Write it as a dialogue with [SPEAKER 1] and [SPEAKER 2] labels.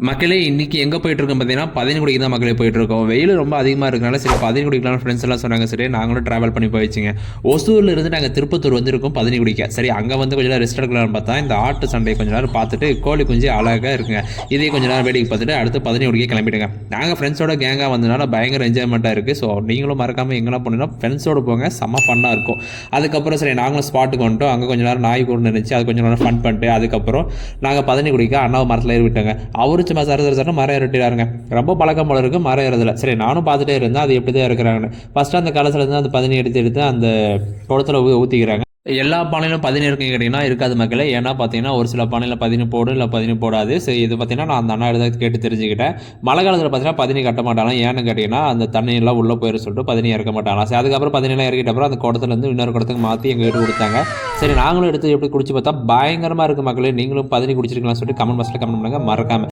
[SPEAKER 1] மக்களே இன்னைக்கு எங்கே போயிட்டு இருக்கோம் பார்த்தீங்கன்னா பதினி தான் மக்களே போயிட்டு இருக்கோம். வெயில் ரொம்ப அதிகமாக இருக்கனால சரி பதினி குடிக்கலாம் ஃப்ரெண்ட்ஸ் எல்லாம் சொன்னாங்க. சரி நாங்களும் ட்ராவல் பண்ணி போயிடுச்சுங்க. ஒசூரில் இருந்து நாங்கள் திருப்பத்தூர் வந்துருக்கோம் பதினி குடிக்க. சரி அங்கே வந்து கொஞ்சம் நேரம் ரெஸ்ட் எடுக்கலாம்னு பார்த்தா இந்த ஆட்டு சண்டையை கொஞ்சம் நேரம் பார்த்துட்டு கோழி குஞ்சு அழகாக இருக்குங்க. இதே கொஞ்சம் நேரம் வேடிக்கை பார்த்துட்டு அடுத்து பதினி குடிக்க கிளம்பிடுங்க. நாங்கள் ஃப்ரெண்ட்ஸோட கேங்காக வந்ததுனால பயங்கர என்ஜாய்மெண்ட்டாக இருக்குது. ஸோ நீங்களும் மறக்காமல் எங்கெல்லாம் போனீங்கன்னா ஃப்ரெண்ட்ஸோடு போங்க, செம்ம ஃபன்னாக இருக்கும். அதுக்கப்புறம் சரி நாங்களும் ஸ்பாட்டுக்கு வந்துட்டோம். அங்கே கொஞ்சம் நேரம் நாய் கூட இருந்துச்சு, அது கொஞ்சம் நேரம் ஃபன் பண்ணிட்டு அதுக்கப்புறம் நாங்கள் பதினி குடிக்க அண்ணாவை மரத்தில் ஏறி விட்டாங்க. அவரு சும்மா சர மரம் ஏறிட்டாருங்க. ரொம்ப பழக்கம் போல இருக்கு மரம் ஏறதுல. சரி நானும் பார்த்துட்டே இருந்தேன் அது எப்படி தான் இருக்கிறாங்கன்னு. ஃபர்ஸ்ட் அந்த கலசல இருந்து அந்த பதினி எடுத்து அந்த குளத்துல ஊற்றிக்கிறாங்க. எல்லா பானையிலும் பதினி இருக்குன்னு கேட்டிங்கன்னா இருக்காது மக்களே. ஏன்னா பார்த்தீங்கன்னா ஒரு சில பானையில் பதினி போடும், இல்லை பதினி போடாது. சரி இது பார்த்தீங்கன்னா நான் அந்த அண்ணா எடுத்து கேட்டு தெரிஞ்சுக்கிட்டேன். மழை காலத்தில் பார்த்தீங்கன்னா பதினி கட்ட மாட்டாங்க. ஏன்னு கேட்டிங்கன்னா அந்த தண்ணியெல்லாம் உள்ளே போயிரு சொல்லிட்டு பதினி இறக்க மாட்டாங்க. சரி அதுக்கப்புறம் பதினெல்லாம் இறக்கிட்ட அப்புறம் அந்த குடத்துலேருந்து இன்னொரு குடத்துக்கு மாற்றி எங்கள் வீட்டு கொடுத்தாங்க. சரி நாங்களும் எடுத்து எப்படி குடிச்சு பார்த்தா பயங்கரமாக இருக்குது மக்களே. நீங்களும் பதினி குடிச்சிருக்கலாம்னு சொல்லிட்டு கமெண்ட் பாக்ஸில் கமெண்ட் பண்ணுங்கள் மறக்காம.